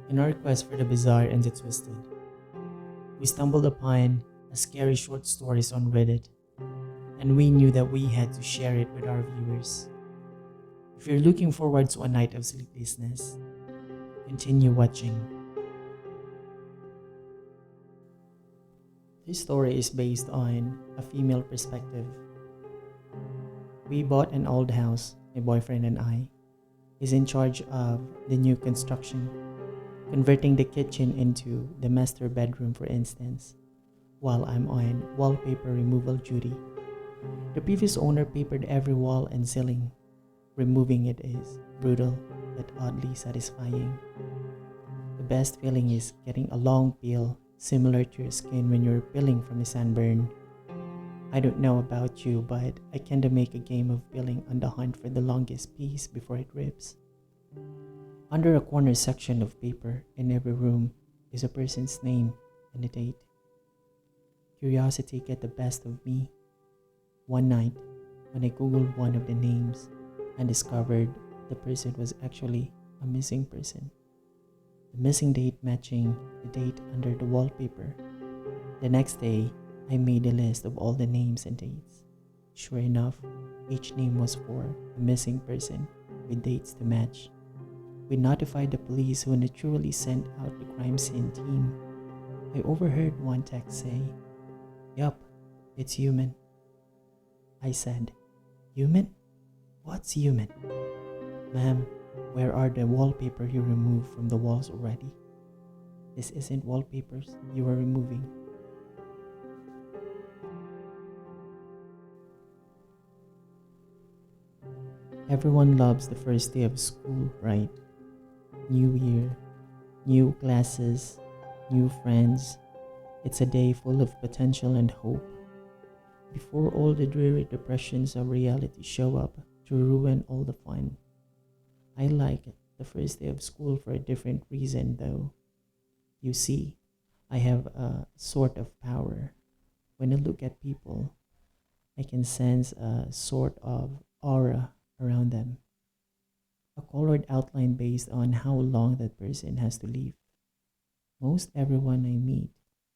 In our quest for the bizarre and the twisted, we stumbled upon a scary short stories on Reddit, and we knew that we had to share it with our viewers. If you're looking forward to a night of sleeplessness, continue watching. This story is based on a female perspective. We bought an old house, my boyfriend and I is in charge of the new construction, converting the kitchen into the master bedroom, for instance, while I'm on wallpaper removal duty. The previous owner papered every wall and ceiling. Removing it is brutal but oddly satisfying. The best feeling is getting a long peel similar to your skin when you're peeling from a sunburn. I don't know about you, but I kinda make a game of peeling on the hunt for the longest piece before it rips. Under a corner section of paper in every room is a person's name and a date. Curiosity get the best of me. One night, when I googled one of the names and discovered the person was actually a missing person. The missing date matching the date under the wallpaper. The next day, I made a list of all the names and dates. Sure enough, each name was for a missing person with dates to match. We notified the police, who naturally sent out the crime scene team. I overheard one text say, "Yup, it's human." I said, "Human? What's human?" "Ma'am, where are the wallpaper you removed from the walls already?" "This isn't wallpapers you were removing." Everyone loves the first day of school, right? New year, new classes, new friends. It's a day full of potential and hope. Before all the dreary depressions of reality show up to ruin all the fun. I like the first day of school for a different reason though. You see, I have a sort of power. When I look at people, I can sense a sort of aura around them. A colored outline based on how long that person has to live. Most everyone I meet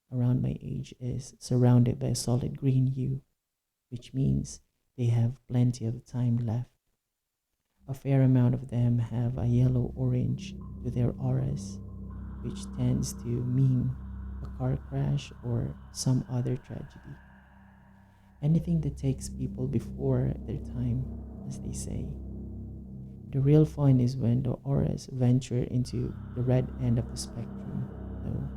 around my age is surrounded by a solid green hue, which means they have plenty of time left. A fair amount of them have a yellow-orange to their auras, which tends to mean a car crash or some other tragedy. Anything that takes people before their time, as they say. The real fun is when the auras venture into the red end of the spectrum, though.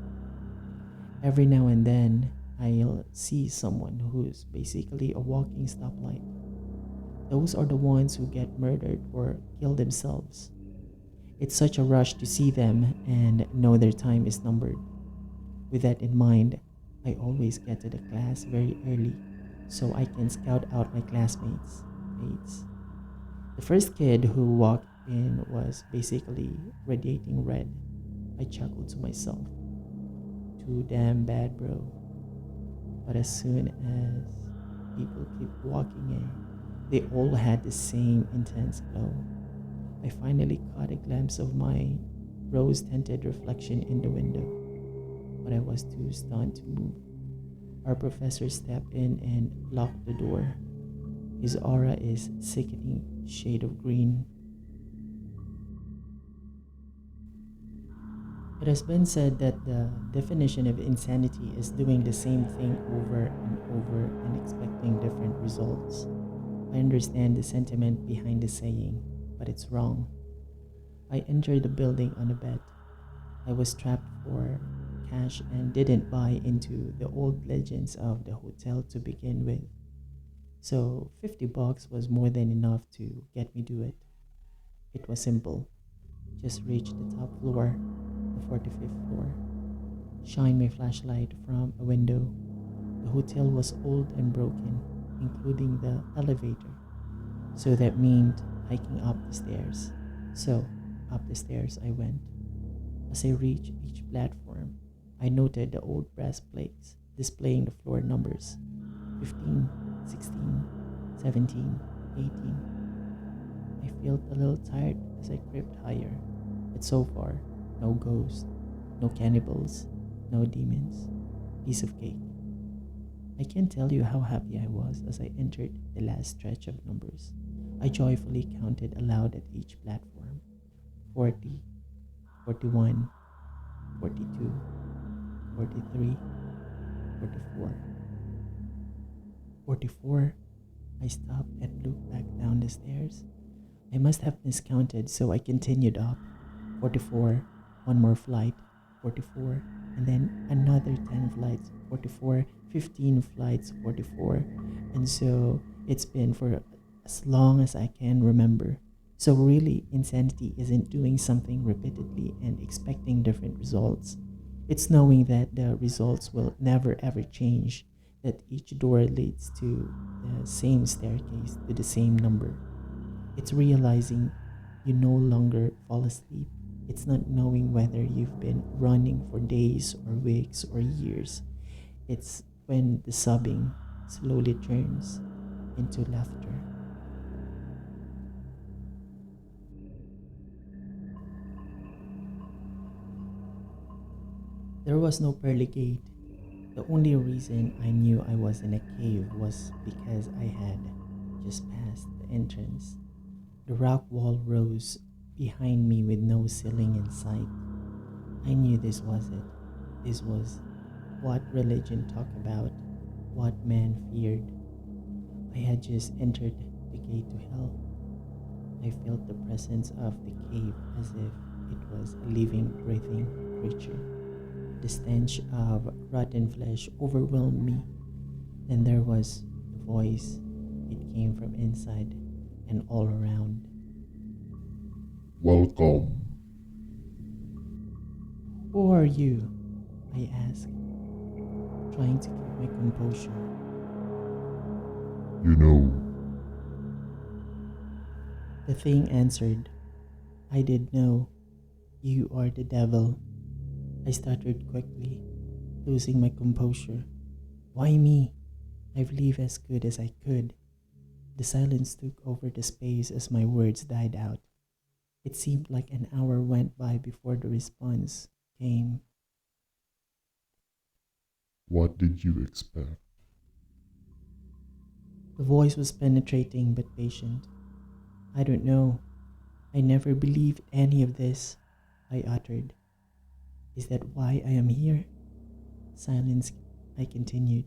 Every now and then, I'll see someone who's basically a walking stoplight. Those are the ones who get murdered or kill themselves. It's such a rush to see them and know their time is numbered. With that in mind, I always get to the class very early so I can scout out my classmates. Mates. The first kid who walked in was basically radiating red. I chuckled to myself. Too damn bad, bro. But as soon as people keep walking in, they all had the same intense glow. I finally caught a glimpse of my rose-tinted reflection in the window, but I was too stunned to move. Our professor stepped in and locked the door. His aura is sickening shade of green. It has been said that the definition of insanity is doing the same thing over and over and expecting different results. I understand the sentiment behind the saying, but it's wrong. I entered the building on a bet. I was trapped for cash and didn't buy into the old legends of the hotel to begin with. So $50 was more than enough to get me to it. It was simple. Just reach the top floor, the 45th floor. Shine my flashlight from a window. The hotel was old and broken, including the elevator. So that meant hiking up the stairs. So up the stairs I went. As I reached each platform, I noted the old brass plates displaying the floor numbers 15, 16, 17, 18. I felt a little tired as I crept higher, but so far, No ghosts, no cannibals, no demons. Piece of cake. I can't tell you how happy I was as I entered the last stretch of numbers. I joyfully counted aloud at each platform: 40, 41, 42, 43, 44. 44. I stopped and looked back down the stairs. I must have miscounted, so I continued up. 44, one more flight, 44, and then another 10 flights, 44, 15 flights, 44. And so it's been for as long as I can remember. So really, insanity isn't doing something repeatedly and expecting different results. It's knowing that the results will never ever change, that each door leads to the same staircase to the same number. It's realizing you no longer fall asleep. It's not knowing whether you've been running for days or weeks or years. It's when the sobbing slowly turns into laughter. There was no pearly gate. The only reason I knew I was in a cave was because I had just passed the entrance. The rock wall rose behind me with no ceiling in sight. I knew this was it. This was what religion talked about, what man feared. I had just entered the gate to hell. I felt the presence of the cave as if it was a living, breathing creature. The stench of rotten flesh overwhelmed me. Then there was the voice. It came from inside and all around. Welcome. Who are you? I asked, trying to keep my composure. You know, The thing answered, I did know. You are the devil. I stuttered quickly, losing my composure. Why me? I've lived as good as I could. The silence took over the space as my words died out. It seemed like an hour went by before the response came. what did you expect? The voice was penetrating but patient. I don't know. I never believed any of this, I uttered. Is that why I am here? Silence, I continued.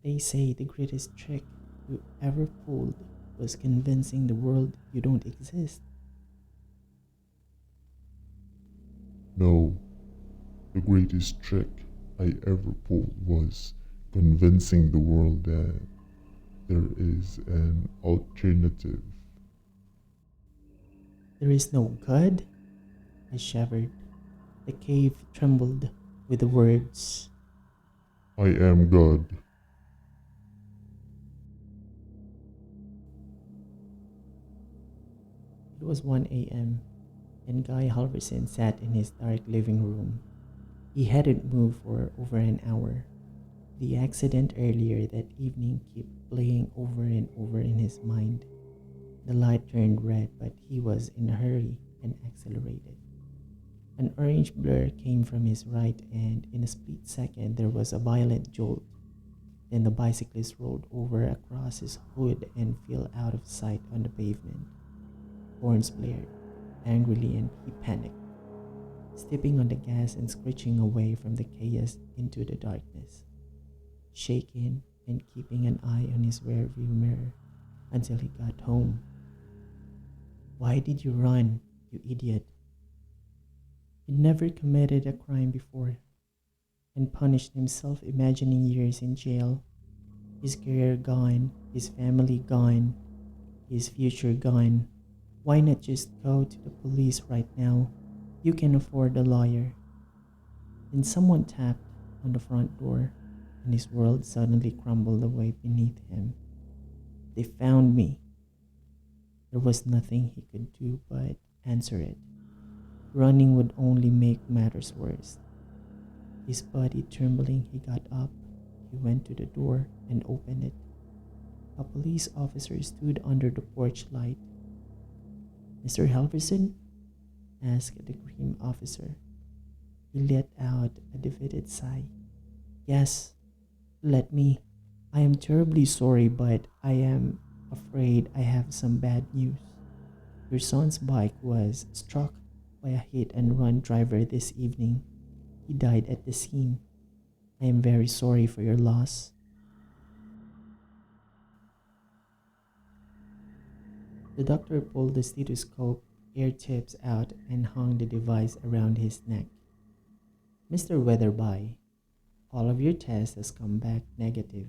They say the greatest trick you ever pulled was convincing the world you don't exist. No, the greatest trick I ever pulled was convincing the world that there is an alternative. There is no God? I shivered. The cave trembled with the words. I am God. It was 1 a.m., and Guy Halverson sat in his dark living room. He hadn't moved for over an hour. The accident earlier that evening kept playing over and over in his mind. The light turned red, but he was in a hurry and accelerated. An orange blur came from his right, and in a split second there was a violent jolt. Then the bicyclist rolled over across his hood and fell out of sight on the pavement. Horns blared angrily and he panicked, stepping on the gas and screeching away from the chaos into the darkness, shaking and keeping an eye on his rearview mirror until he got home. Why did you run, you idiot? He never committed a crime before and punished himself imagining years in jail. His career gone, his family gone, his future gone. Why not just go to the police right now? You can afford a lawyer. Then someone tapped on the front door, and his world suddenly crumbled away beneath him. They found me. There was nothing he could do but answer it. Running would only make matters worse. His body trembling, he got up. He went to the door and opened it. A police officer stood under the porch light. Mr. Halverson? asked the cream officer. He let out a defeated sigh. Yes, let me. I am terribly sorry, but I am afraid I have some bad news. Your son's bike was struck by a hit and run driver this evening. He died at the scene. I am very sorry for your loss. The doctor pulled the stethoscope ear tips out and hung the device around his neck. Mr. Weatherby, all of your tests has come back negative,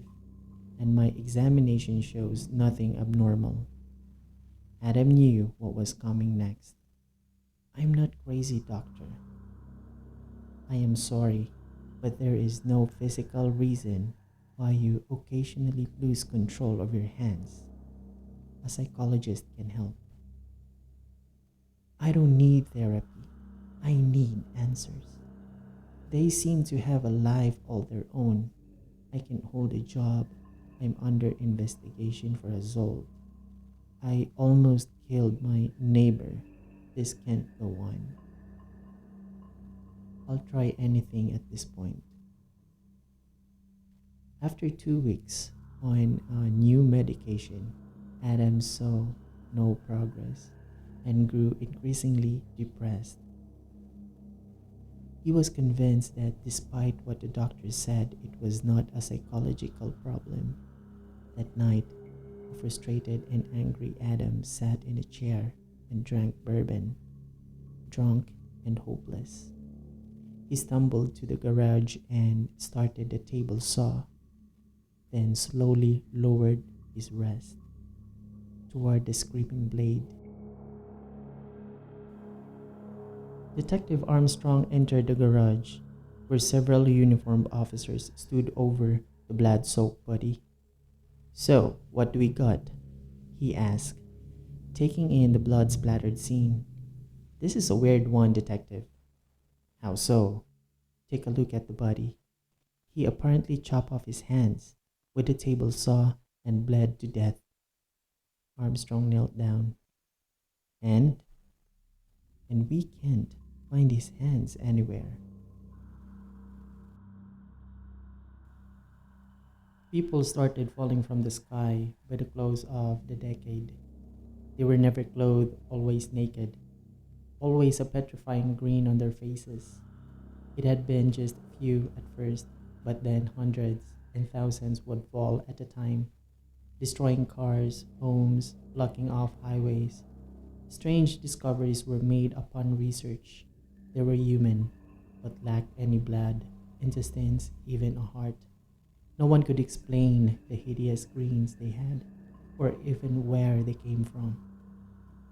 and my examination shows nothing abnormal. Adam knew what was coming next. I'm not crazy, doctor. I am sorry, but there is no physical reason why you occasionally lose control of your hands. A psychologist can help. I don't need therapy. I need answers. They seem to have a life all their own. I can hold a job. I'm under investigation for assault. I almost killed my neighbor. This can't go on. I'll try anything at this point. After 2 weeks on a new medication, Adam saw no progress and grew increasingly depressed. He was convinced that despite what the doctor said, it was not a psychological problem. That night, a frustrated and angry Adam sat in a chair and drank bourbon, drunk and hopeless. He stumbled to the garage and started the table saw, then slowly lowered his wrist toward the scraping blade. Detective Armstrong entered the garage, where several uniformed officers stood over the blood-soaked body. So, what do we got? He asked, taking in the blood-splattered scene. This is a weird one, Detective. How so? Take a look at the body. He apparently chopped off his hands with a table saw and bled to death. Armstrong knelt down. And we can't find his hands anywhere. People started falling from the sky by the close of the decade. They were never clothed, always naked, always a petrifying grin on their faces. It had been just a few at first, but then hundreds and thousands would fall at a time, destroying cars, homes, blocking off highways. Strange discoveries were made upon research. They were human, but lacked any blood, intestines, even a heart. No one could explain the hideous greens they had, or even where they came from.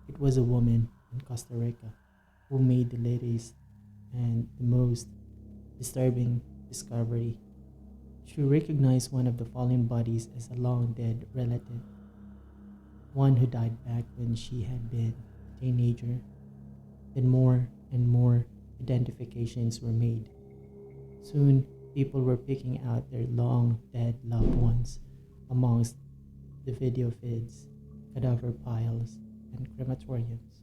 It was a woman in Costa Rica who made the latest and the most disturbing discovery. She recognized one of the fallen bodies as a long-dead relative, one who died back when she had been a teenager. Then more and more identifications were made. Soon, people were picking out their long-dead loved ones amongst the video feeds, cadaver piles, and crematoriums.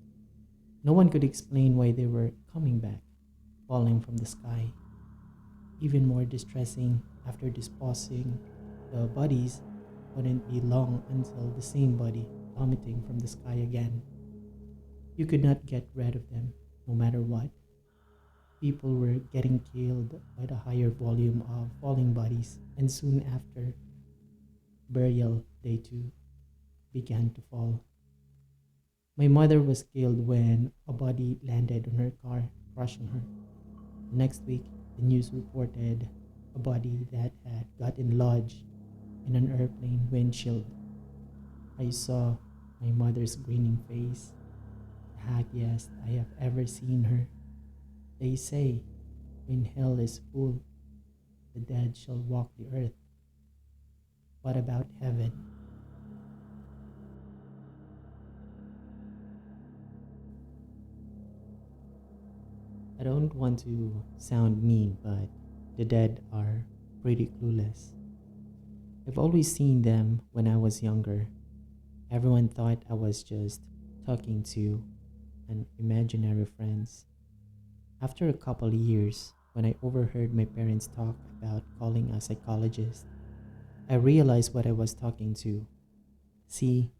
No one could explain why they were coming back, falling from the sky. Even more distressing, after disposing the bodies, wouldn't be long until the same body plummeting from the sky again. You could not get rid of them, no matter what. People were getting killed by the higher volume of falling bodies, and soon after, burial day 2 began to fall. My mother was killed when a body landed on her car, crushing her. The next week, the news reported a body that had gotten lodged in an airplane windshield. I saw my mother's grinning face, the happiest I have ever seen her. They say, when hell is full, the dead shall walk the earth. What about heaven? I don't want to sound mean, but the dead are pretty clueless. I've always seen them when I was younger. Everyone thought I was just talking to and imaginary friends. After a couple years, when I overheard my parents talk about calling a psychologist, I realized what I was talking to. See,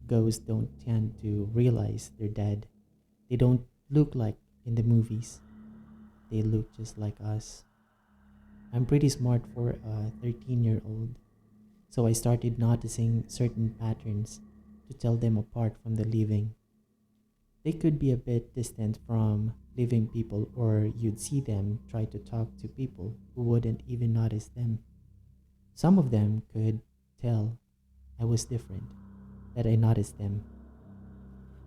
ghosts don't tend to realize they're dead. They don't look like in the movies. They look just like us. I'm pretty smart for a 13-year-old, so I started noticing certain patterns to tell them apart from the living. They could be a bit distant from living people, or you'd see them try to talk to people who wouldn't even notice them. Some of them could tell I was different, that I noticed them.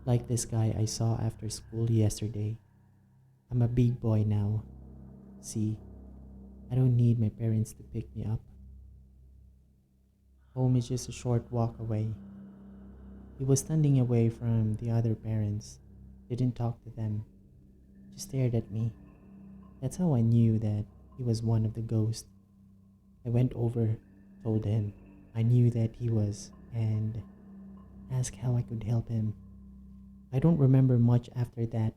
Like this guy I saw after school yesterday. I'm a big boy now. See, I don't need my parents to pick me up. Home is just a short walk away. He was standing away from the other parents, didn't talk to them, just stared at me. That's how I knew that he was one of the ghosts. I went over, told him I knew that he was, and asked how I could help him. I don't remember much after that.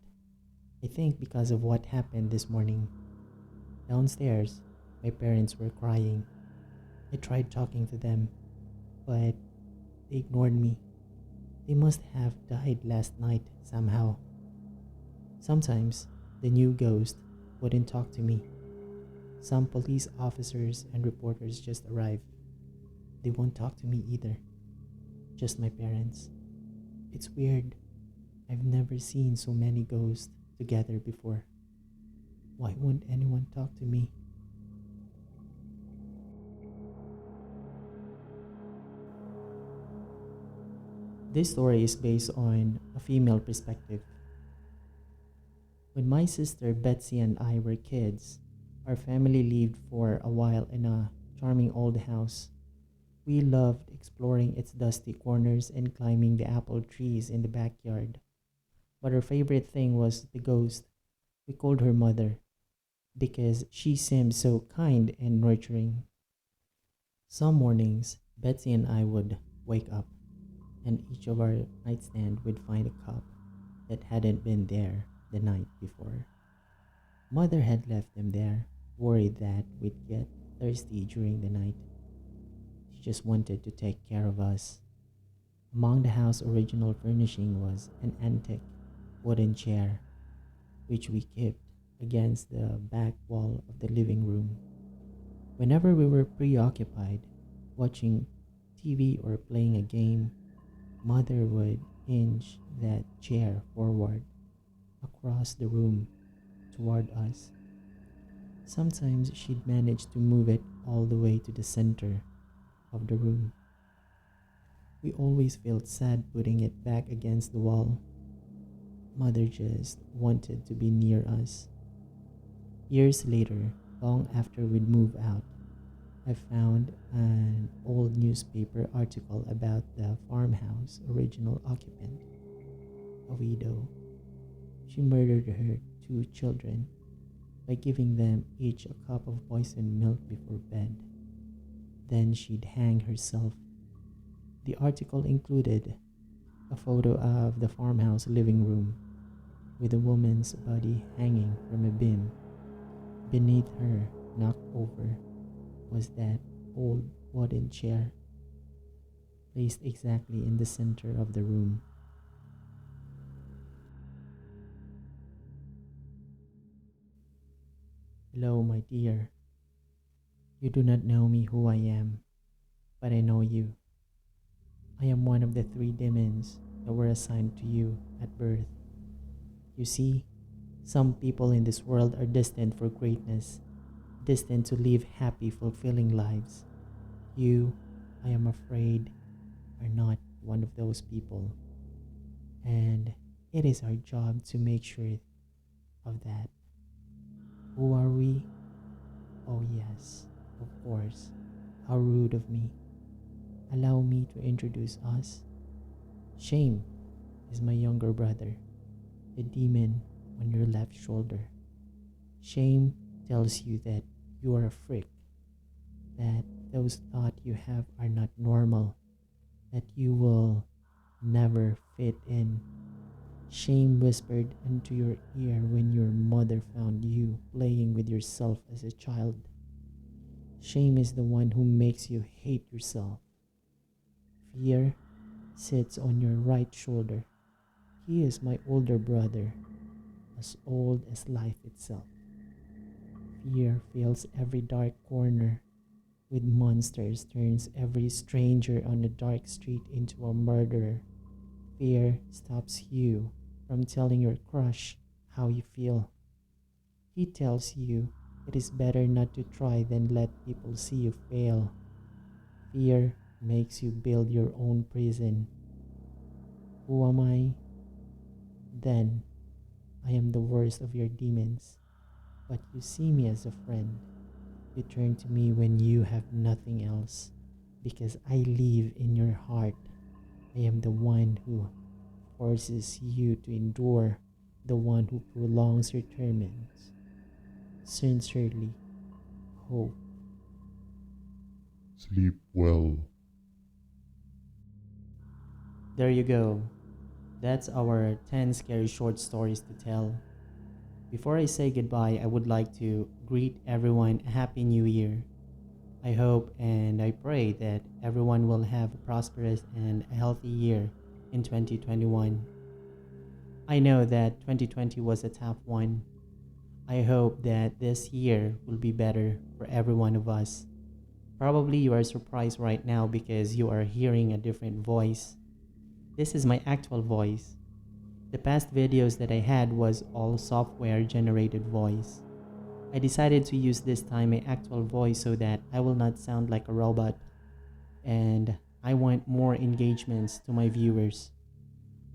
I think because of what happened this morning. Downstairs, my parents were crying. I tried talking to them, but they ignored me. They must have died last night somehow. Sometimes, the new ghost wouldn't talk to me. Some police officers and reporters just arrive. They won't talk to me either. Just my parents. It's weird. I've never seen so many ghosts together before. Why won't anyone talk to me? This story is based on a female perspective. When my sister Betsy and I were kids, our family lived for a while in a charming old house. We loved exploring its dusty corners and climbing the apple trees in the backyard. But our favorite thing was the ghost. We called her Mother because she seemed so kind and nurturing. Some mornings, Betsy and I would wake up, and each of our nightstand would find a cup that hadn't been there the night before. Mother had left them there, worried that we'd get thirsty during the night. She just wanted to take care of us. Among the house's original furnishing was an antique wooden chair, which we kept against the back wall of the living room. Whenever we were preoccupied, watching TV or playing a game, Mother would inch that chair forward across the room toward us. Sometimes she'd manage to move it all the way to the center of the room. We always felt sad putting it back against the wall. Mother just wanted to be near us. Years later, long after we'd moved out, I found an old newspaper article about the farmhouse original occupant, a widow. She murdered her two children by giving them each a cup of poisoned milk before bed. Then she'd hang herself. The article included a photo of the farmhouse living room with a woman's body hanging from a beam. Beneath her, knocked over, was that old wooden chair, placed exactly in the center of the room. Hello, my dear. You do not know me who I am, but I know you. I am one of the three demons that were assigned to you at birth. You see, some people in this world are destined for greatness, destined to live happy, fulfilling lives. You, I am afraid, are not one of those people. And it is our job to make sure of that. Who are we? Oh yes, of course. How rude of me. Allow me to introduce us. Shame is my younger brother, the demon on your left shoulder. Shame tells you that you are a freak, that those thoughts you have are not normal, that you will never fit in. Shame whispered into your ear when your mother found you playing with yourself as a child. Shame is the one who makes you hate yourself. Fear sits on your right shoulder. He is my older brother, as old as life itself. Fear fills every dark corner with monsters, turns every stranger on a dark street into a murderer. Fear stops you from telling your crush how you feel. He tells you it is better not to try than let people see you fail. Fear makes you build your own prison. Who am I? Then I am the worst of your demons. But you see me as a friend. You turn to me when you have nothing else. Because I live in your heart. I am the one who forces you to endure, the one who prolongs your torments. Sincerely, Hope. Sleep well. There you go. That's our 10 scary short stories to tell. Before I say goodbye, I would like to greet everyone a Happy New Year. I hope and I pray that everyone will have a prosperous and a healthy year in 2021. I know that 2020 was a tough one. I hope that this year will be better for every one of us. Probably you are surprised right now because you are hearing a different voice. This is my actual voice. The past videos that I had was all software generated voice. I decided to use this time my actual voice so that I will not sound like a robot, and I want more engagements to my viewers.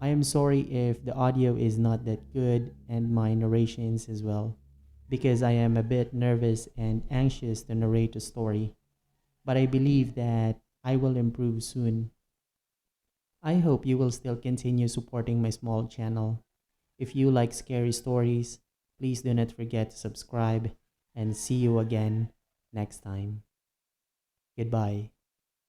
I am sorry if the audio is not that good and my narrations as well, because I am a bit nervous and anxious to narrate a story, but I believe that I will improve soon. I hope you will still continue supporting my small channel. If you like scary stories, please do not forget to subscribe and see you again next time. Goodbye.